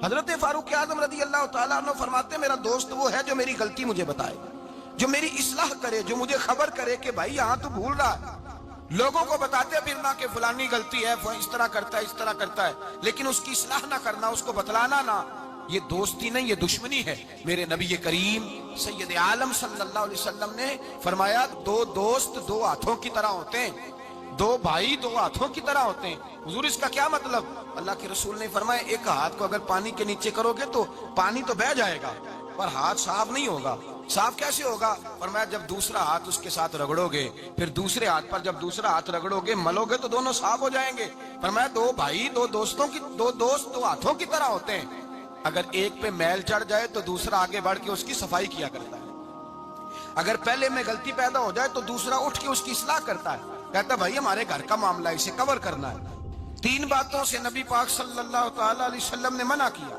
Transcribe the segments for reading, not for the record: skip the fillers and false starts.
حضرت فاروق اعظم رضی اللہ تعالیٰ عنہ فرماتے ہیں میرا دوست وہ ہے جو میری غلطی مجھے بتائے، جو میری اصلاح کرے، جو مجھے خبر کرے کہ بھائی یہاں تو بھول رہا ہے۔ لوگوں کو بتاتے پھرنا کہ فلانی غلطی ہے، اس طرح کرتا ہے، اس طرح کرتا ہے، لیکن اس کی اصلاح نہ کرنا، اس کو بتلانا نہ، یہ دوستی نہیں، یہ دشمنی ہے۔ میرے نبی کریم سید عالم صلی اللہ علیہ وسلم نے فرمایا دو دوست دو ہاتھوں کی طرح ہوتے ہیں، دو بھائی دو ہاتھوں کی طرح ہوتے ہیں۔ حضور اس کا کیا مطلب؟ اللہ کے رسول نے فرمایا ایک ہاتھ کو اگر پانی کے نیچے کرو گے تو پانی تو بہہ جائے گا پر ہاتھ صاف نہیں ہوگا۔ صاف کیسے ہوگا؟ فرمایا جب دوسرا ہاتھ اس کے ساتھ رگڑو گے، پھر دوسرے ہاتھ پر جب دوسرا ہاتھ رگڑو گے، ملو گے تو دونوں صاف ہو جائیں گے۔ فرمایا دو بھائی دو دوست دو ہاتھوں کی طرح ہوتے ہیں، اگر ایک پہ میل چڑھ جائے تو دوسرا آگے بڑھ کے اس کی صفائی کیا کرتا ہے، اگر پہلے میں غلطی پیدا ہو جائے تو دوسرا اٹھ کے اس کی اصلاح کرتا ہے، کہتا ہے بھائی ہمارے گھر کا معاملہ ہے، اسے کور کرنا ہے۔ تین باتوں سے نبی پاک صلی اللہ تعالی علیہ وسلم نے منع کیا،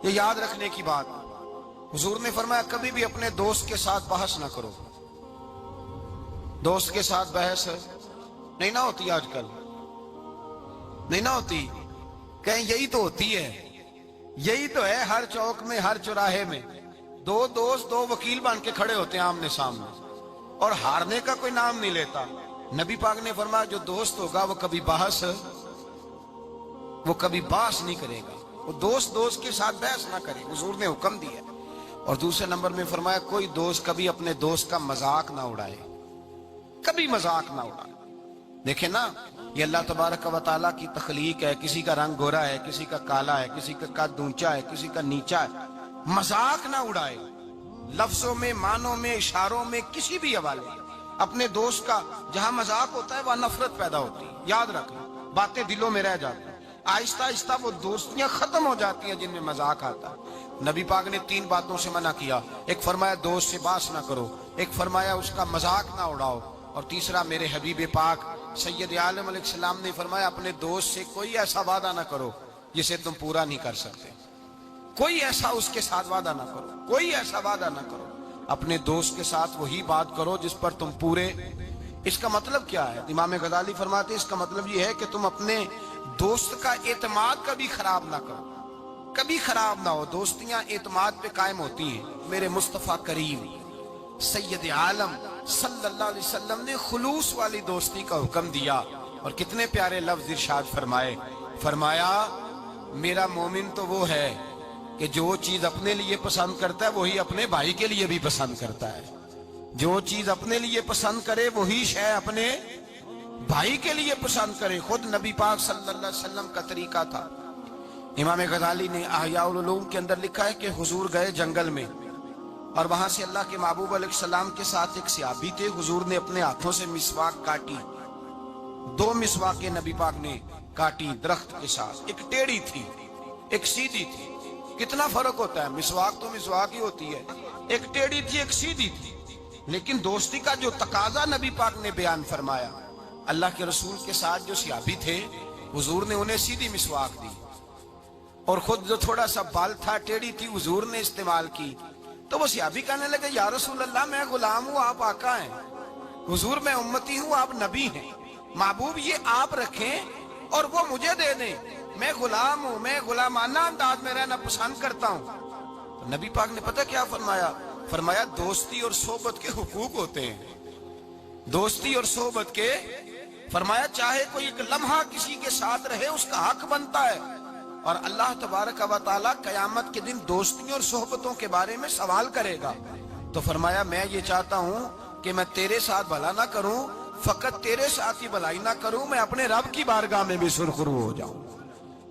یہ یاد رکھنے کی بات۔ حضور نے فرمایا کبھی بھی اپنے دوست کے ساتھ بحث نہ کرو۔ دوست کے ساتھ بحث نہیں نہ ہوتی، آج کل نہیں نہ ہوتی، کہیں یہی تو ہوتی ہے، یہی تو ہے ہر چوک میں، ہر چوراہے میں دو دوست دو وکیل بن کے کھڑے ہوتے ہیں آمنے سامنے، اور ہارنے کا کوئی نام نہیں لیتا۔ نبی پاک نے فرمایا جو دوست ہوگا وہ کبھی بحث نہیں کرے گا، وہ دوست کے ساتھ بحث نہ کرے، حضور نے حکم دیا۔ اور دوسرے نمبر میں فرمایا کوئی دوست کبھی اپنے دوست کا مذاق نہ اڑائے، کبھی مذاق نہ اڑائے۔ دیکھیں نا، یہ اللہ تبارک و تعالیٰ کی تخلیق ہے، کسی کا رنگ گورا ہے، کسی کا کالا ہے، کسی کا قد اونچا ہے، کسی کا نیچا ہے، مذاق نہ اڑائے، لفظوں میں، معنوں میں، اشاروں میں، کسی بھی حوالے۔ اپنے دوست کا جہاں مذاق ہوتا ہے وہاں نفرت پیدا ہوتی ہے، یاد رکھنا، باتیں دلوں میں رہ جاتی ہیں، آہستہ آہستہ وہ دوستیاں ختم ہو جاتی ہیں جن میں مذاق آتا ہے۔ نبی پاک نے تین باتوں سے منع کیا، ایک فرمایا دوست سے بحث نہ کرو، ایک فرمایا اس کا مذاق نہ اڑاؤ، اور تیسرا میرے حبیب پاک سید عالم علیہ السلام نے فرمایا اپنے دوست سے کوئی ایسا وعدہ نہ کرو جسے تم پورا نہیں کر سکتے، کوئی ایسا اس کے ساتھ وعدہ نہ کرو، کوئی ایسا وعدہ نہ کرو، اپنے دوست کے ساتھ وہی بات کرو جس پر تم پورے۔ اس کا مطلب کیا ہے؟ امام غزالی فرماتے ہیں اس کا مطلب یہ ہے کہ تم اپنے دوست کا اعتماد کبھی خراب نہ کرو، کبھی خراب نہ ہو۔ دوستیاں اعتماد پہ قائم ہوتی ہیں۔ میرے مصطفیٰ کریم سید عالم صلی اللہ علیہ وسلم نے خلوص والی دوستی کا حکم دیا، اور کتنے پیارے لفظ ارشاد فرمائے، فرمایا میرا مومن تو وہ ہے کہ جو چیز اپنے لیے پسند کرتا ہے وہی اپنے بھائی کے لیے بھی پسند کرتا ہے، جو چیز اپنے لیے پسند کرے وہی شے اپنے بھائی کے لیے پسند کرے۔ خود نبی پاک صلی اللہ علیہ وسلم کا طریقہ تھا۔ امام غزالی نے احیاء العلوم کے اندر لکھا ہے کہ حضور گئے جنگل میں، اور وہاں سے اللہ کے محبوب علیہ السلام کے ساتھ ایک صحابی تھے، حضور نے اپنے ہاتھوں سے مسواک کاٹی، دو مسواکیں نبی پاک نے کاٹی درخت کے ساتھ، ایک ٹیڑھی تھی ایک سیدھی تھی۔ کتنا فرق ہوتا ہے، مسواک تو مسواک ہی ہوتی ہے، ایک ٹیڑھی تھی ایک سیدھی تھی، لیکن دوستی کا جو تقاضا نبی پاک نے بیان فرمایا، اللہ کے رسول کے ساتھ جو صحابی تھے حضور نے انہیں سیدھی مسواک دی، اور خود جو تھوڑا سا بال تھا ٹیڑھی تھی حضور نے استعمال کی۔ تو وہ صحابی کہنے لگے یا رسول اللہ میں غلام ہوں آپ آقا ہیں، حضور میں امتی ہوں آپ نبی ہیں، محبوب یہ آپ رکھیں اور وہ مجھے دے دیں، میں غلام ہوں، میں غلامانہ انداز میں رہنا پسند کرتا ہوں۔ تو نبی پاک نے پتہ کیا فرمایا؟ فرمایا دوستی اور صحبت کے حقوق ہوتے ہیں، دوستی اور صحبت کے، فرمایا چاہے کوئی ایک لمحہ کسی کے ساتھ رہے اس کا حق بنتا ہے، اور اللہ تبارک و تعالیٰ قیامت کے دن دوستیوں اور صحبتوں کے بارے میں سوال کرے گا۔ تو فرمایا میں یہ چاہتا ہوں کہ میں تیرے ساتھ بھلا نہ کروں، فقط تیرے ساتھ ہی بھلائی نہ کروں، میں اپنے رب کی بارگاہ میں بھی سرخرو ہو جاؤں۔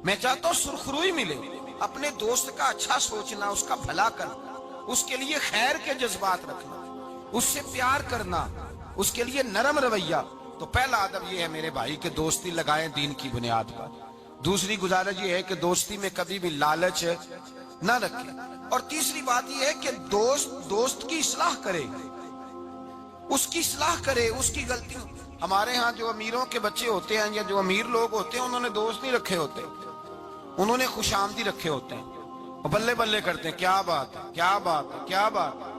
میں چاہتا ہوں سرخروئی ملے، اپنے دوست کا اچھا سوچنا، اس کا بھلا کرنا، اس کے لیے خیر کے جذبات رکھنا، اس سے پیار کرنا، اس کے لیے نرم رویہ۔ تو پہلا ادب یہ ہے میرے بھائی کہ دوستی لگائیں دین کی بنیاد پر۔ دوسری گزارش یہ ہے کہ دوستی میں کبھی بھی لالچ نہ رکھے، اور تیسری بات یہ ہے کہ دوست کی اصلاح کرے، اس کی اصلاح کرے، اس کی غلطی۔ ہمارے ہاں جو امیروں کے بچے ہوتے ہیں یا جو امیر لوگ ہوتے ہیں انہوں نے دوست نہیں رکھے ہوتے، انہوں نے خوش آمدی رکھے ہوتے ہیں، اور بلے بلے کرتے ہیں کیا بات ہے کیا بات ہے کیا بات ہے،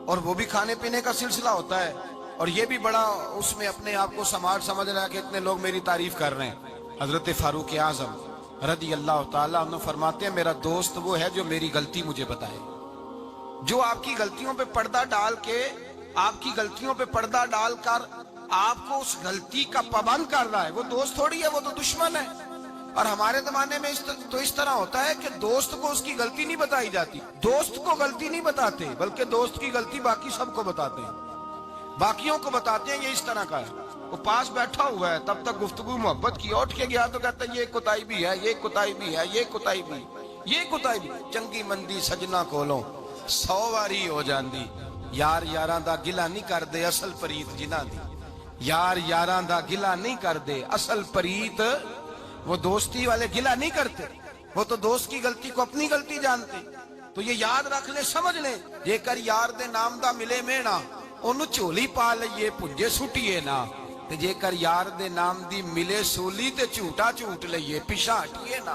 اور وہ بھی کھانے پینے کا سلسلہ ہوتا ہے، اور یہ بھی بڑا اس میں اپنے آپ کو سماج سمجھ رہا ہے کہ اتنے لوگ میری تعریف کر رہے ہیں۔ حضرت فاروق اعظم रदी अल्लाह ताला अन्हु फरमाते हैं मेरा दोस्त वो है जो मेरी गलती मुझे बताए, जो आपकी गलतियों पे पर्दा डाल के, आपकी गलतियों पे पर्दा डालकर आपको उस गलती का पाबंद कर रहा है, वो दोस्त थोड़ी है, वो तो दुश्मन है। और हमारे जमाने में इस तरह होता है कि दोस्त को उसकी गलती नहीं बताई जाती, दोस्त को गलती नहीं बताते, बल्कि दोस्त की गलती बाकी सबको बताते हैं, बाकियों को बताते हैं ये इस तरह का है। वो पास बैठा हुआ है, तब तक गुफ्तगू मोहब्बत की, उठ के गया तो कहता है ये कुताई भी है, ये कुताई भी है, ये कुताई भी, ये कुताई भी। चंगी मंदी सजना कोलों 100 वारी हो जाती, यार यारां दा गिला नहीं करदे असल परीत जिन्हां दी, यार यारां दा गिला नहीं करदे असल परीत, वो दोस्ती वाले गिला नहीं करते, वो तो दोस्त की गलती को अपनी गलती जानते। तो ये याद रख ले, समझ ले, जेकर यार दे नाम दा मिले मेणा ओनू झोली पा लईए भुंजे सुटिए ना, ते जेकर यार दे नाम दी मिले सूली ते झूठा झूठ लईए पिछा हटिए ना।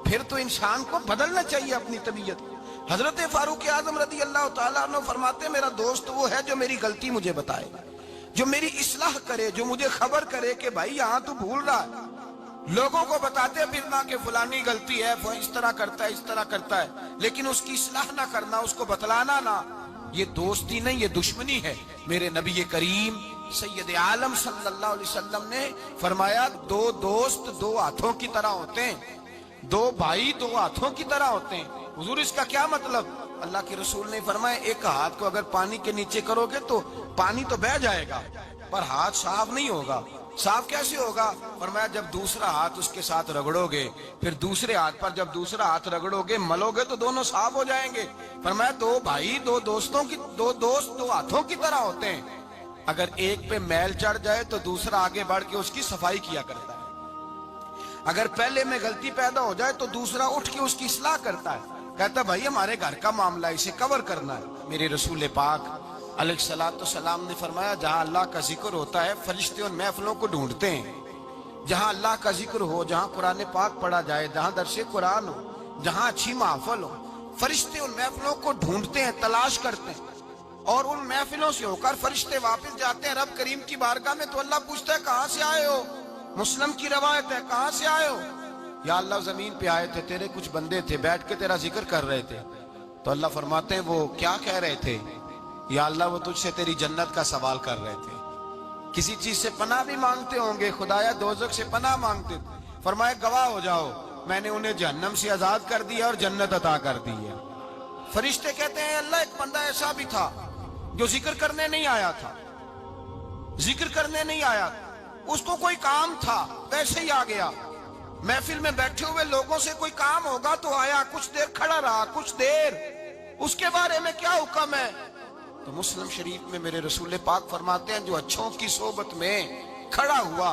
फिर तो इंसान को बदलना चाहिए अपनी तबीयत। हजरत फारूक आजम रदी अल्लाह ताला अन्हु फरमाते मेरा दोस्त वो है जो मेरी गलती मुझे बताए, जो मेरी इस्लाह करे, जो मुझे खबर करे कि भाई यहाँ तू भूल रहा है। लोगों को बताते फिरना कि फलानी गलती है, वो इस तरह करता है, इस तरह करता है, लेकिन उसकी इस्लाह ना करना, उसको बतलाना ना, ये दोस्ती नहीं, ये दुश्मनी है। मेरे नबी करीम सैयद आलम सल्लल्लाहु अलैहि वसल्लम ने फरमाया दो दोस्त दो हाथों की तरह होते हैं, दो भाई दो हाथों की तरह होते हैं। हुजूर इसका क्या मतलब? अल्लाह के रसूल ने फरमाया एक हाथ को अगर पानी के नीचे करोगे तो पानी तो बह जाएगा, पर हाथ साफ नहीं होगा। साफ कैसे होगा? फरमाया जब दूसरा हाथ उसके साथ रगड़ोगे, फिर दूसरे हाथ पर जब दूसरा हाथ रगड़ोगे, मलोगे तो दोनों साफ हो जाएंगे। फरमाया दो भाई दो दोस्तों की, दो दोस्त दो हाथों की तरह होते हैं, अगर एक पे मैल चढ़ जाए तो दूसरा आगे बढ़ के उसकी सफाई किया करता है, अगर पहले में गलती पैदा हो जाए तो दूसरा उठ के उसकी इस्लाह करता है, कहता भाई हमारे घर का मामला, इसे कवर करना है। मेरे रसूल पाक अलैहिस्सलाम ने फरमाया जहां अल्लाह का जिक्र होता है फरिश्ते उन महफिलों को ढूंढते हैं, जहां अल्लाह का जिक्र हो, जहां कुरान पाक पढ़ा जाए, जहां दर्शे कुरान हो, जहां अच्छी महफिल हो, फरिश्ते उन महफिलों को ढूंढते हैं, तलाश करते हैं, और उन महफिलों से होकर फरिश्ते वापस जाते हैं रब करीम की बारगाह में। तो अल्लाह पूछता है कहां से आए हो? मुस्लिम की रवायत है, कहां से आए हो? या अल्लाह जमीन पे आए थे, तेरे कुछ बंदे थे बैठ के तेरा जिक्र कर रहे थे। तो अल्लाह फरमाते हैं वो क्या कह रहे थे? या अल्लाह वो तुझसे तेरी जन्नत का सवाल कर रहे थे, किसी चीज से पनाह भी मांगते होंगे, खुदाया दोज़ख से पनाह मांगते। फरमाए गवाह हो जाओ मैंने उन्हें जहन्नम से आजाद कर दिया और जन्नत अता कर दी है। फरिश्ते कहते हैं अल्लाह एक बंदा ऐसा भी था जो जिक्र करने नहीं आया था, जिक्र करने नहीं आया, उसको कोई काम था वैसे ही आ गया। महफिल में बैठे हुए लोगों से कोई काम होगा तो आया, कुछ देर खड़ा रहा, कुछ देर, उसके बारे में क्या हुक्म है? तो मुस्लिम शरीफ में मेरे रसूल पाक फरमाते हैं जो अच्छों की सोबत में खड़ा हुआ,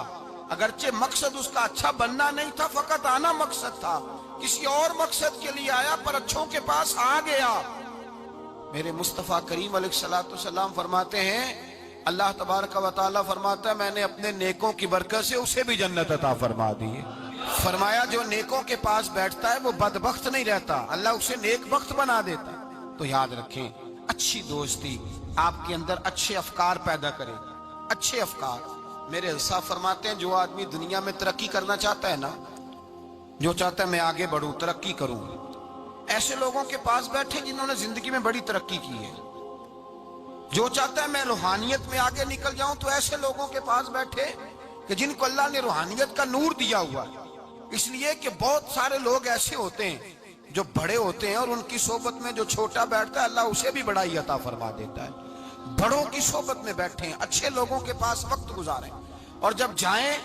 अगरचे मकसद उसका अच्छा बनना नहीं था, फकत आना मकसद था, किसी और मकसद के लिए आया पर अच्छों के पास आ गया। मेरे मुस्तफा करीम अलैहिस्सलाम फरमाते हैं अल्लाह तबारक व तआला फरमाता है मैंने अपने नेकों की बरकत से उसे भी जन्नत अता फरमा दी है। फरमाया जो नेकों के पास बैठता है वो बदबख्त नहीं रहता, अल्लाह उसे नेक बख्त बना देता। तो याद रखें अच्छी दोस्ती आपके अंदर अच्छे अफकार पैदा करे, अच्छे अफकार। मेरे अल्लाह फरमाते हैं जो आदमी दुनिया में तरक्की करना चाहता है ना, जो चाहता है मैं आगे बढ़ूं तरक्की करूं, ऐसे लोगों के पास बैठे जिन्होंने जिंदगी में बड़ी तरक्की की है। जो चाहता है मैं रूहानियत में आगे निकल जाऊं तो ऐसे लोगों के पास बैठे कि जिनको अल्लाह ने रूहानियत का नूर दिया हुआ है। इसलिए कि बहुत सारे लोग ऐसे होते हैं जो बड़े होते हैं और उनकी सोबत में जो छोटा बैठता है अल्लाह उसे भी बड़ाई अता फरमा देता है। बड़ों की सोबत में बैठे, अच्छे लोगों के पास वक्त गुजारें, और जब जाएं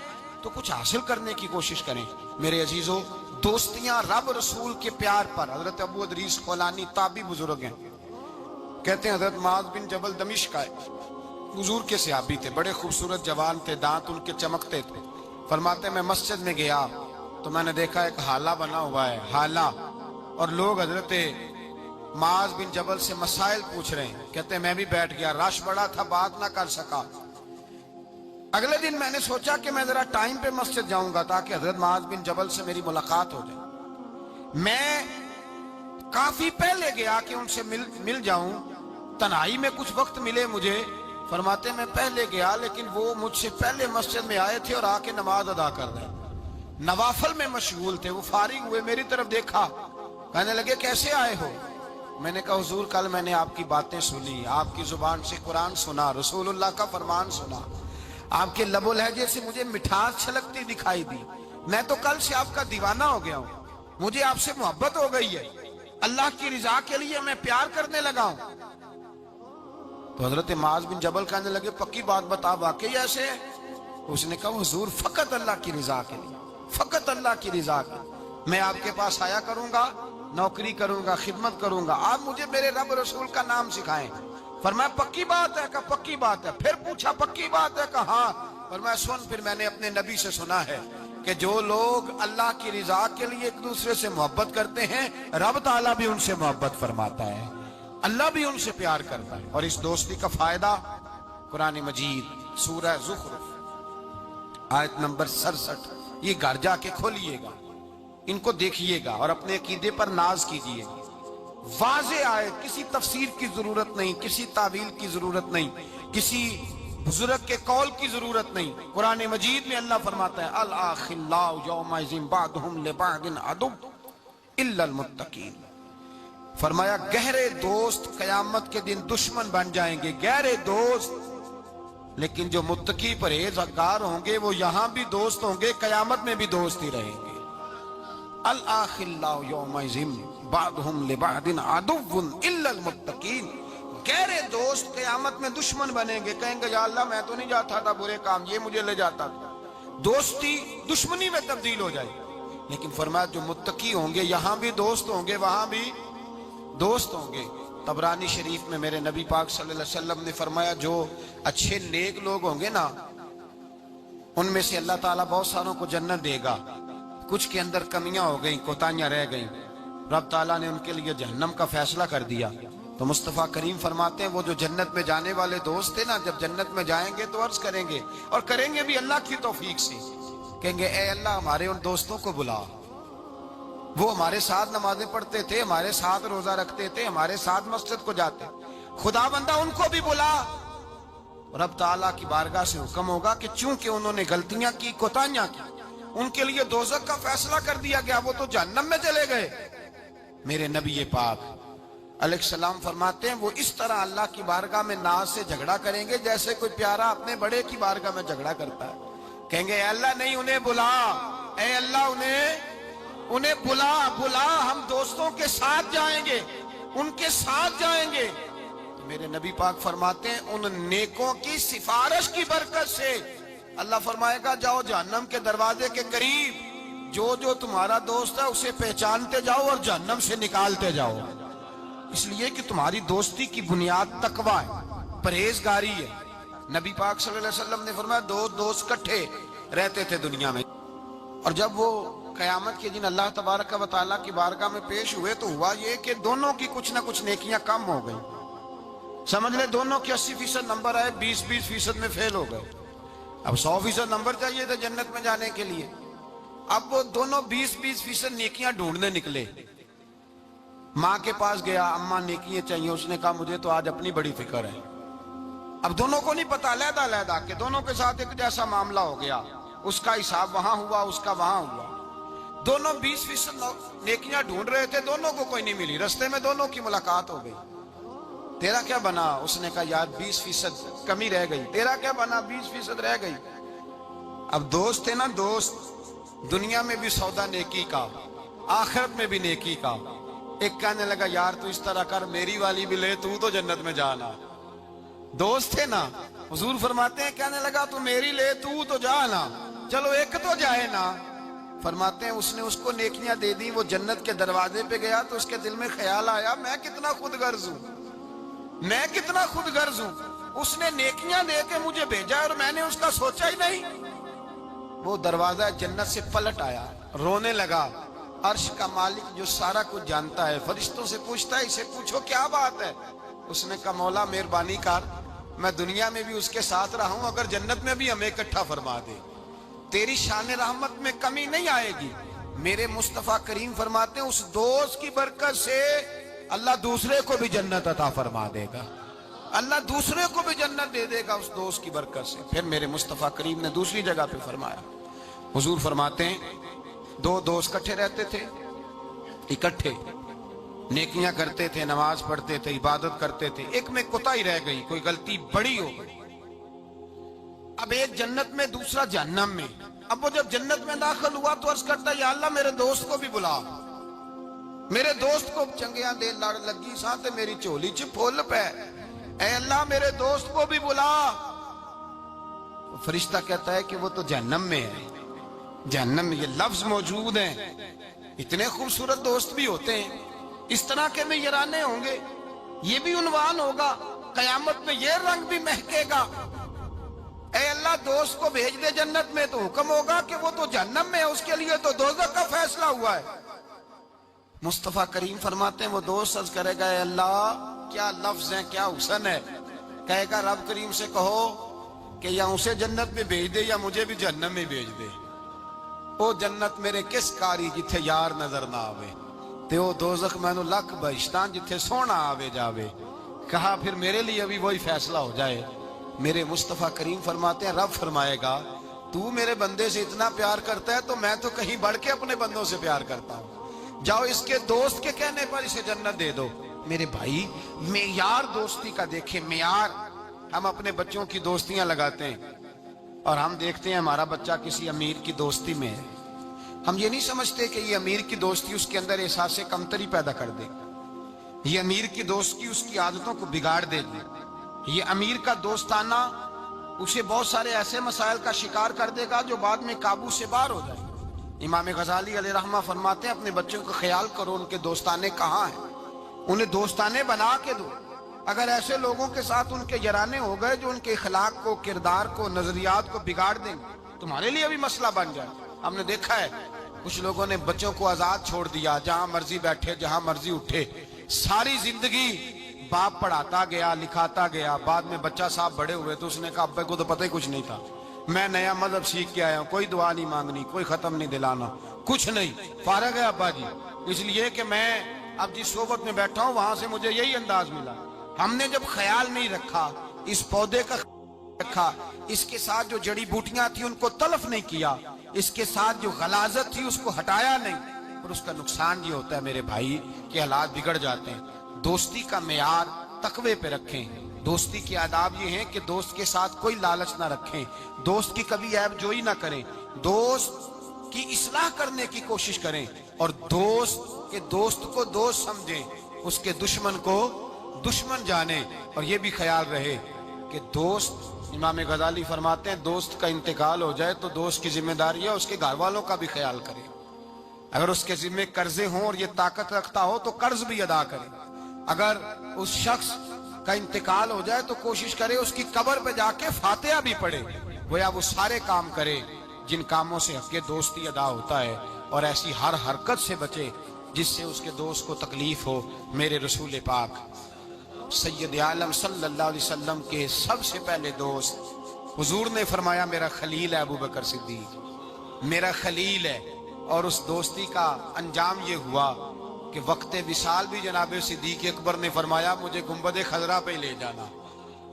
तो कुछ हासिल करने की कोशिश करें। मेरे अजीजों दोस्तियां रब रसूल के प्यार पर। हजरत अबू अदरीस खौलानी ताबी बुजुर्ग हैं, कहते हैं हजरत माज बिन जबल दमिश्क का हुजूर के सहाबी थे, बड़े खूबसूरत जवान थे, दांत उनके चमकते थे। फरमाते मैं मस्जिद में गया तो मैंने देखा एक हाला बना हुआ है, हाला, और लोग हजरत माज बिन जबल से मसाइल पूछ रहे हैं। कहते मैं भी बैठ गया, रश बड़ा था, बात ना कर सका। अगले दिन मैंने सोचा कि मैं जरा टाइम पे मस्जिद जाऊंगा ताकि हजरत माज बिन जबल से मेरी मुलाकात हो जाए। मैं काफी पहले गया कि उनसे मिल जाऊं, तन्हाई में कुछ वक्त मिले मुझे। फरमाते मैं पहले गया लेकिन वो मुझसे पहले मस्जिद में आए थे और आके नमाज अदा कर रहे। नवाफल में मशगूल थे। वो फारिग हुए, मेरी तरफ देखा, कहने लगे कैसे आए हो? मैंने कहा हुजूर कल मैंने आपकी बातें सुनी, आपकी जुबान से कुरान सुना, रसूलुल्लाह का फरमान सुना, आपके लबो लहजे से मुझे मिठास छलकती दिखाई दी। मैं तो कल से आपका दीवाना हो गया हूं, मुझे आपसे मोहब्बत हो गई है, अल्लाह की रिजा के लिए मैं प्यार करने लगा हूं। तो हजरत माज बिन जबल कहने लगे पक्की बात बता, वाकई ऐसे है? उसने कहा हुजूर फकत अल्लाह की रिजा के लिए, फकत अल्लाह की रिजा के लिए मैं आपके पास आया करूंगा, नौकरी करूंगा, खिदमत करूंगा, आप मुझे मेरे रब रसूल का नाम सिखाएं। फरमाया पक्की बात है? कहा पक्की बात है। फिर पूछा पक्की बात है? कहा हाँ। फरमाया सुन, फिर मैंने अपने नबी से सुना है कि जो लोग अल्लाह की रिजा के लिए एक दूसरे से मोहब्बत करते हैं, रब ताला भी उनसे मोहब्बत फरमाता है, अल्लाह भी उनसे प्यार करता है। और इस दोस्ती का फायदा कुरान मजीद सूरह ज़ुख़्रुफ़ आयत नंबर 67, ये घर जाके खोलिएगा, इनको देखिएगा और अपने अकीदे पर नाज कीजिएगा। वाज़े आयत, किसी तफसीर की जरूरत नहीं, किसी तावील की जरूरत नहीं, किसी बुजुर्ग के कौल की जरूरत नहीं। कुरान मजीद में अल्लाह फरमाता है अल आखिल्लाउ यौमइज़िन बादुहुम लिबादिन अदुव इल्लल मुत्तकीन। फरमाया गहरे दोस्त कयामत के दिन दुश्मन बन जाएंगे, गहरे दोस्त, लेकिन जो मुत्तकी परहेज़गार होंगे वो यहां भी दोस्त होंगे, कयामत में भी दोस्त ही रहेंगे। अल आखिल्लाउ यौमइज़िन बादुहुम लिबादिन अदुव्वुन इल्लल मुत्तकीन। गहरे दोस्त कयामत में दुश्मन बनेंगे, कहेंगे या अल्लाह मैं तो नहीं जाता था बुरे काम, ये मुझे ले जाता था। दोस्ती दुश्मनी में तब्दील हो जाएगी। लेकिन फरमाया जो मुत्तकी होंगे यहां भी दोस्त होंगे, वहां भी दोस्त होंगे। तबरानी शरीफ में मेरे नबी पाक सल्लल्लाहु अलैहि वसल्लम ने फरमाया जो अच्छे नेक लोग होंगे ना, उनमें से अल्लाह ताला बहुत सारों को जन्नत देगा। कुछ के अंदर कमियां हो गई, कोताहियां रह गई, रब ताला ने उनके लिए जहन्नम का फैसला कर दिया। तो मुस्तफ़ा करीम फरमाते हैं वो जो जन्नत में जाने वाले दोस्त थे ना, जब जन्नत में जाएंगे तो अर्ज करेंगे, और करेंगे भी अल्लाह की तौफीक से, कहेंगे ए अल्लाह हमारे उन दोस्तों को बुला, वो हमारे साथ नमाजें पढ़ते थे, हमारे साथ रोजा रखते थे, हमारे साथ मस्जिद को जाते, खुदा बंदा उनको भी बुला। रब ताला की बारगाह से हुक्म होगा कि चूंकि उन्होंने गलतियां की, कोताहियां की, उनके लिए दोज़ख का फैसला कर दिया गया, वो तो जहन्नम में चले गए। मेरे नबी पाक अलैहिस्सलाम फरमाते हैं वो इस तरह अल्लाह की बारगाह में नाज से झगड़ा करेंगे जैसे कोई प्यारा अपने बड़े की बारगाह में झगड़ा करता है। कहेंगे ए अल्लाह नहीं उन्हें बुला, ए अल्लाह उन्हें बुला, बुला, हम दोस्तों के साथ जाएंगे, उनके साथ जाएंगे। तो मेरे नबी पाक फरमाते हैं उन नेकों की सिफारिश की बरकत से अल्लाह फरमाएगा जाओ जहन्नम के दरवाजे के करीब, जो जो तुम्हारा दोस्त है उसे पहचानते जाओ और जहन्नम से निकालते जाओ। इसलिए कि तुम्हारी दोस्ती की बुनियाद तकवा है, परहेजगारी है। नबी पाक सल्लल्लाहु अलैहि वसल्लम ने फरमाया दो दोस्त इकट्ठे रहते थे दुनिया में, और जब वो कयामत के दिन अल्लाह तबारक व तआला की बारगाह में पेश हुए तो हुआ ये कि दोनों की कुछ ना कुछ नेकियां कम हो गई। समझ ले दोनों के 80% नंबर आए, 20% में फेल हो गए। अब 100% नंबर चाहिए थे जन्नत में जाने के लिए। अब वो दोनों 20% नेकियां ढूंढने निकले। माँ के पास गया, अम्मा नेकियां चाहिए, उसने कहा मुझे तो आज अपनी बड़ी फिक्र है। अब दोनों को नहीं पता, लहदा लहदा के दोनों के साथ एक जैसा मामला हो गया, उसका हिसाब वहां हुआ, उसका वहां हुआ। दोनों 20% नेकियां ढूंढ रहे थे, दोनों को कोई नहीं मिली। रास्ते में दोनों की मुलाकात हो गई। तेरा क्या बना? उसने कहा यार 20% कमी रह गई। तेरा क्या बना? 20% रह गई। अब दोस्त थे ना दोस्त, दुनिया में भी सौदा नेकी का, आखिरत में भी नेकी का। एक कहने लगा यार तू इस तरह कर, मेरी वाली भी ले, तू तो जन्नत में जाना। दोस्त थे ना, हुजूर फरमाते हैं कहने लगा तू मेरी ले, तू तो जाना, चलो एक तो जाए ना। फरमाते हैं उसने उसको नेकियां दे दी, वो जन्नत के दरवाजे पे गया तो उसके दिल में ख्याल आया मैं कितना खुदगर्ज हूं, मैं कितना खुदगर्ज हूं। उसने नेकियां दे के मुझे भेजा और मैंने उसका सोचा ही नहीं। वो दरवाजा जन्नत से पलट आया, रोने लगा। अर्श का मालिक जो सारा कुछ जानता है फरिश्तों से पूछता है इसे पूछो क्या बात है। उसने कहा मौला मेहरबानी कर, मैं दुनिया में भी उसके साथ रहा हूं, अगर जन्नत में भी हमें इकट्ठा फरमा दे, तेरी शान रहमत में कमी नहीं आएगी। मेरे मुस्तफा करीम फरमाते हैं उस दोस्त की बरकत से अल्लाह दूसरे को भी जन्नत अता फरमा देगा, अल्लाह दूसरे को भी जन्नत दे देगा उस दोस्त की बरकत से। फिर मेरे मुस्तफा करीम ने दूसरी जगह पे फरमाया हुजूर फरमाते हैं दो दोस्त इकट्ठे रहते थे, इकट्ठे नेकियां करते थे, नमाज पढ़ते थे, इबादत करते थे। एक में कोताही रह गई, कोई गलती बड़ी हो गई। अब एक जन्नत में, दूसरा जहन्नम में। अब वो जब जन्नत में दाखिल हुआ तो अर्ज करता, या अल्लाह मेरे दोस्त को भी बुला, मेरे दोस्त को चंगिया दे लड़ लगी साथ मेरी झोली च फुल पे, ऐ अल्लाह मेरे दोस्त को भी बुला। तो फरिश्ता कहता है कि वो तो जहन्नम में है, जहन्नम में। ये लफ्ज मौजूद हैं। इतने खूबसूरत दोस्त भी होते हैं, इस तरह के में यराने होंगे, ये भी उन्वान होगा, कयामत में ये रंग भी महकेगा। ऐ अल्लाह दोस्त को भेज दे जन्नत में, तो हुक्म होगा कि वो तो जहन्नम में है, उसके लिए तो दोज़ख का फैसला हुआ है। मुस्तफा करीम फरमाते हैं वो दोस्त अर्ज करेगा, ऐ अल्लाह क्या लफ्ज है, क्या हुस्न है। कहेगा रब करीम से कहो कि या उसे जन्नत में भेज दे या मुझे भी जहन्नम में भेज दे। ओ जन्नत मेरे किस कारी जिथे यार नजर ना आवे, ते ओ दोज़ख मैनू लख बहिश्तां जिथे सोना आवे जावे। कहा फिर मेरे लिए भी वही फैसला हो जाए। मेरे मुस्तफा करीम फरमाते हैं रब फरमाएगा तू मेरे बंदे से इतना प्यार करता है तो मैं तो कहीं बढ़ के अपने बंदों से प्यार करता हूँ। जाओ इसके दोस्त के कहने पर इसे जन्नत दे दो। मेरे भाई मेयार दोस्ती का देखें, मेयार। हम अपने बच्चों की दोस्तियां लगाते हैं और हम देखते हैं हमारा बच्चा किसी अमीर की दोस्ती में है, हम ये नहीं समझते कि ये अमीर की दोस्ती उसके अंदर एहसास कमतरी पैदा कर देगी, ये अमीर की दोस्ती उसकी आदतों को बिगाड़ देगी, ये अमीर का दोस्ताना उसे बहुत सारे ऐसे मसाइल का शिकार कर देगा जो बाद में काबू से बाहर हो जाए। इमाम गजाली अलैहिर्रहमा फरमाते हैं अपने बच्चों का ख्याल करो, उनके दोस्ताने कहाँ हैं, उन्हें दोस्ताने बना के दो। अगर ऐसे लोगों के साथ उनके यराने हो गए जो उनके इखलाक को, किरदार को, नजरियात को बिगाड़ देंगे, तुम्हारे लिए भी मसला बन जाए। हमने देखा है कुछ लोगों ने बच्चों को आजाद छोड़ दिया, जहां मर्जी बैठे, जहां मर्जी उठे, सारी जिंदगी बाप पढ़ाता गया, लिखाता गया। बाद में बच्चा साहब बड़े हुए तो उसने कहा अब्बे को तो पता ही कुछ नहीं था, मैं नया मजहब सीख के आया हूं, कोई दुआ नहीं मांगनी, कोई खत्म नहीं दिलाना, कुछ नहीं, फारग है अब्बा जी, इसलिए कि मैं अब जिस सोबत में बैठा हूं वहां से मुझे यही अंदाज मिला। हमने जब ख्याल नहीं रखा, इस पौधे का रखा, इसके साथ जो जड़ी बूटियां थी उनको तलफ नहीं किया, इसके साथ जो गलाजत थी उसको हटाया नहीं, और उसका नुकसान ये होता है मेरे भाई कि हालात बिगड़ जाते हैं। दोस्ती का मेयार तकवे पे रखें। दोस्ती के आदाब ये हैं कि दोस्त के साथ कोई लालच ना रखें, दोस्त की कभी ऐब जोई ना करें, दोस्त की इस्लाह करने की कोशिश करें, और दोस्त के दोस्त को दोस्त समझें, उसके दुश्मन को दुश्मन जाने। और ये भी ख्याल रहे कि दोस्त, इमाम गजाली फरमाते हैं दोस्त का इंतकाल हो जाए तो दोस्त की जिम्मेदारी है उसके घर वालों का भी ख्याल करे। अगर उसके जिम्मे कर्जे हों और ये ताकत रखता हो तो कर्ज भी अदा करे। अगर उस शख्स का इंतकाल हो जाए तो कोशिश करे उसकी कब्र पे जाके फातिहा भी पढ़े, गोया वो सारे काम करे जिन कामों से हक़ दोस्ती अदा होता है, और ऐसी हर हरकत से बचे जिससे उसके दोस्त को तकलीफ हो। मेरे रसूल पाक सैयद आलम सल्लल्लाहु अलैहि वसल्लम के सबसे पहले दोस्त हुजूर ने फरमाया मेरा खलील है अबू बकर सिद्दीक, मेरा खलील है। और उस दोस्ती का अंजाम ये हुआ कि वक्त विसाल भी जनाब सिद्दीक अकबर ने फरमाया मुझे गुंबद खजरा पे ले जाना,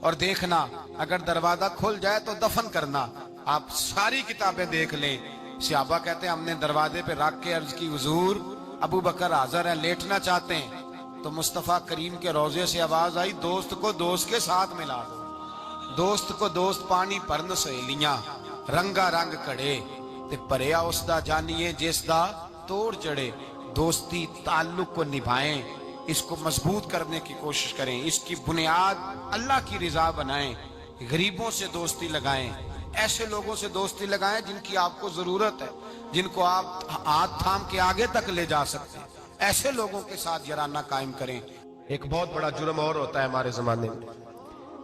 और देखना अगर दरवाजा खुल जाए तो दफन करना। आप सारी किताबें देख लें, सहाबा कहते हैं हमने दरवाजे पे रख के अर्ज की हुजूर अबू बकर हाजिर है, लेटना चाहते हैं। तो मुस्तफ़ा करीम के रोजे से आवाज आई दोस्त को दोस्त के साथ मिला दो। दोस्त को दोस्त पानी भरन सहेलियां, रंगा रंग कड़े ते भरिया उसदा जानिए जिसदा तोड़ चढ़े। दोस्ती ताल्लुक को निभाएं, इसको मजबूत करने की कोशिश करें, इसकी बुनियाद अल्लाह की रिजा बनाएं। गरीबों से दोस्ती लगाएं, ऐसे लोगों से दोस्ती लगाएं जिनकी आपको जरूरत है, जिनको आप हाथ थाम के आगे तक ले जा सकते हैं, ऐसे लोगों के साथ याराना कायम करें। एक बहुत बड़ा जुर्म और होता है हमारे जमाने में,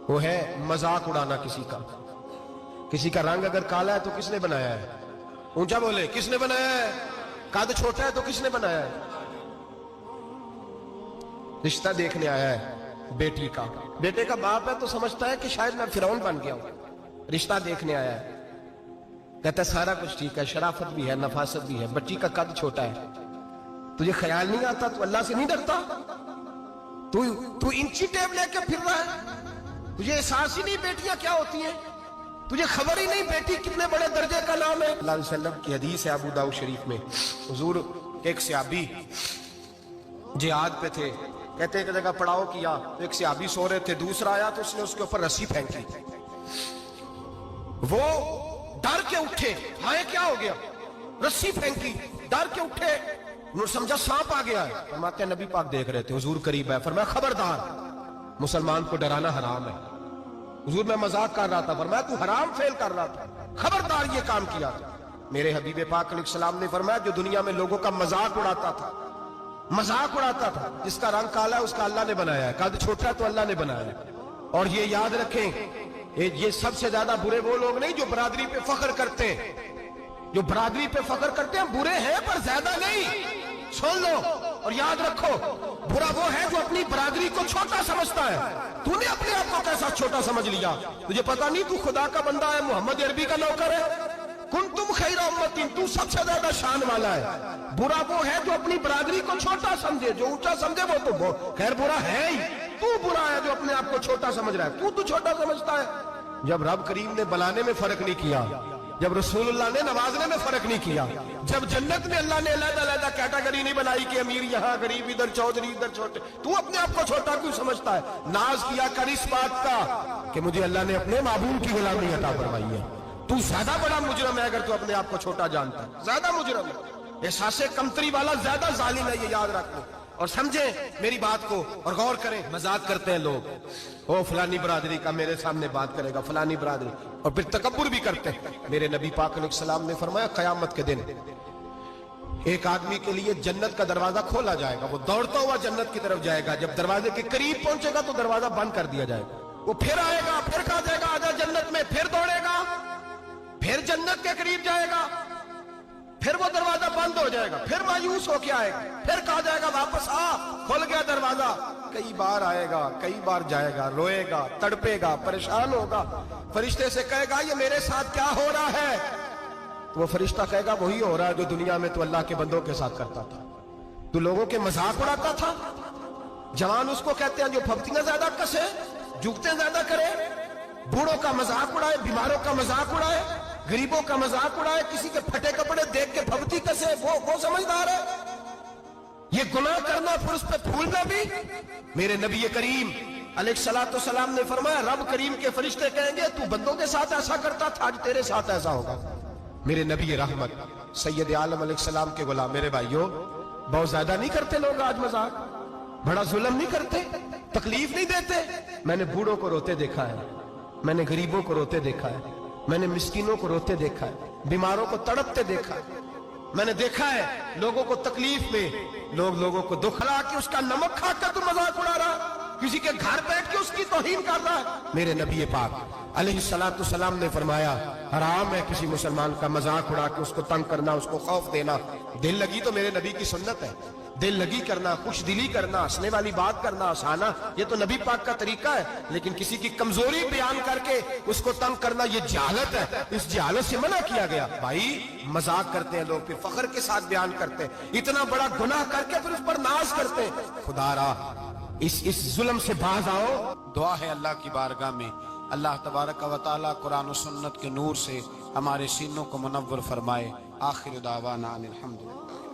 वो है मजाक उड़ाना किसी का। किसी का रंग अगर काला है तो किसने बनाया है? ऊंचा बोले, किसने बनाया है? कद छोटा है तो किसने बनाया है? रिश्ता देखने आया है बेटी का, बेटे का बाप है तो समझता है कि शायद मैं फिरौन बन गया हूं। रिश्ता देखने आया है, कहता है सारा कुछ ठीक है, शराफत भी है, नफासत भी है, बच्ची का कद छोटा है। तुझे ख्याल नहीं आता? तू अल्लाह से नहीं डरता? तू इंची टेप लेके फिर रहा है, तुझे एहसास ही नहीं बेटियां क्या होती हैं? तुझे खबर ही नहीं बेटी कितने बड़े दर्जे का नाम है। अल्लाह वसल्लम की हदीस है अबू दाऊद शरीफ में, हुजूर एक सहाबी जिहाद पे थे, कहते एक जगह पड़ाव किया, एक सहाबी सो रहे थे, दूसरा आया तो उसने उसके ऊपर रस्सी फेंकी, वो डर के उठे, हाय क्या हो गया, रस्सी फेंकी, डर के उठे, उन्होंने समझा सांप आ गया है। फरमाते नबी पाक देख रहे थे, हुजूर करीब है, फरमाया खबरदार मुसलमान को डराना हराम है। हुजूर मैं मजाक कर रहा था, फरमाया तू हराम फेल कर रहा था, खबरदार ये काम किया था। मेरे हबीब पाक अलैहिस्सलाम ने फरमाया जो दुनिया में लोगों का मजाक उड़ाता था, मजाक उड़ाता था, जिसका रंग काला है उसका अल्लाह ने बनाया है, कद छोटा है तो अल्लाह ने बनाया है। और ये याद रखें, ये सबसे ज्यादा बुरे वो लोग नहीं जो बरादरी पे फख्र करते हैं, जो बरादरी पे फख्र करते हैं बुरे हैं पर ज्यादा नहीं। सुन लो और याद रखो, बुरा वो है जो अपनी बरादरी को छोटा समझता है। तूने अपने आप को कैसा छोटा समझ लिया, तुझे पता नहीं तू खुदा का बंदा है, मोहम्मद अरबी का नौकर है। कुंतुम खैरा उम्मतिन, तू सबसे ज्यादा शान वाला है। बुरा वो है जो अपनी बरादरी को छोटा समझे, जो ऊंचा समझे वो तो खैर बुरा है ही। तू बुरा है जो अपने आप को छोटा समझ रहा है, तू छोटा समझता है। जब रब करीम ने बनाने में फर्क नहीं किया, जब रसूलुल्लाह ने नवाजने में फर्क नहीं किया, जब जन्नत में अल्लाह ने अलग-अलग कैटेगरी नहीं बनाई कि अमीर यहाँ, गरीब इधर, चौधरी इधर, छोटे, तू अपने आप को छोटा क्यों समझता है? नाज किया कर इस बात का कि मुझे अल्लाह ने अपने महबूब की गुलामी अता फरमाई है। तू ज्यादा बड़ा मुजरम है अगर तू अपने आप को छोटा जानता है, ज्यादा मुजरम है, एहसासे कमतरी वाला ज्यादा जालिम है, ये याद रखो और समझे मेरी बात को और गौर करें। मजाक करते हैं लोग, ओ फलानी बरादरी का मेरे सामने बात करेगा, फलानी बरादरी, और फिर तकब्बुर भी करते हैं। मेरे नबी पाक अलैहिस्सलाम ने फरमाया कयामत के दिन एक आदमी के लिए जन्नत का दरवाजा खोला जाएगा, वो दौड़ता हुआ जन्नत की तरफ जाएगा, जब दरवाजे के करीब पहुंचेगा तो दरवाजा बंद कर दिया जाएगा, वो फिर आएगा, फिर कहा जाएगा आजा जन्नत में, फिर दौड़ेगा, फिर जन्नत के करीब जाएगा, फिर वो दरवाजा बंद हो जाएगा, फिर मायूस होके आएगा, फिर कहा जाएगा वापस आ, खुल गया दरवाजा। कई बार आएगा, कई बार जाएगा, रोएगा, तड़पेगा, परेशान होगा, फरिश्ते से कहेगा ये मेरे साथ क्या हो रहा है? तो वो फरिश्ता कहेगा वही हो रहा है जो दुनिया में तू अल्लाह के बंदों के साथ करता था, तू लोगों के मजाक उड़ाता था। जवान उसको कहते हैं जो फब्तियां ज्यादा कसे, जुगते ज्यादा करे, बूढ़ों का मजाक उड़ाए, बीमारों का मजाक उड़ाए, गरीबों का मजाक उड़ाए, किसी के फटे कपड़े देख के फबती कसे, वो समझदार है। ये गुनाह करना फिर उस पर फूलना भी। मेरे नबी करीम अलैहिस्सलातु वस्सलाम ने फरमाया रब करीम के फरिश्ते कहेंगे तू बंदों के साथ ऐसा करता था, आज तेरे साथ ऐसा होगा। मेरे नबी रहमत सैयद आलम अलैहिस्सलाम के गुलाम, मेरे भाइयों बहुत ज्यादा नहीं करते लोग आज मजाक, बड़ा जुल्म नहीं करते, तकलीफ नहीं देते। मैंने बूढ़ों को रोते देखा है, मैंने गरीबों को रोते देखा है, मैंने मिस्कीनों को रोते देखा है, बीमारों को तड़पते देखा है, मैंने देखा है लोगों को तकलीफ में, लोगों को दुख ला के उसका नमक खाकर तू मजाक उड़ा रहा, किसी के घर बैठ के उसकी तौहीन कर रहा है। मेरे नबी पाक अलैहिस्सलातु सलाम ने फरमाया हराम है किसी मुसलमान का मजाक उड़ा के उसको तंग करना, उसको खौफ देना। दिल लगी तो मेरे नबी की सुन्नत है, दिल लगी करना, खुश दिली करना, हंसने वाली बात करना, हंसाना, ये तो नबी पाक का तरीका है। लेकिन किसी की कमजोरी बयान करके उसको तंग करना ये जहालत है, इस जहालत से मना किया गया। भाई मजाक करते हैं लोग, फिर फख्र के साथ बयान करते हैं, इतना बड़ा गुनाह करके फिर उस पर नाज करते हैं। खुदारा इस जुल्म से बाज आओ। दुआ है अल्लाह की बारगाह में अल्लाह तबारक व तआला कुरान और सुन्नत के नूर से हमारे सीनों को मुनव्वर फरमाए। आखिर दावाना अनिल हम्दुलिल्लाह।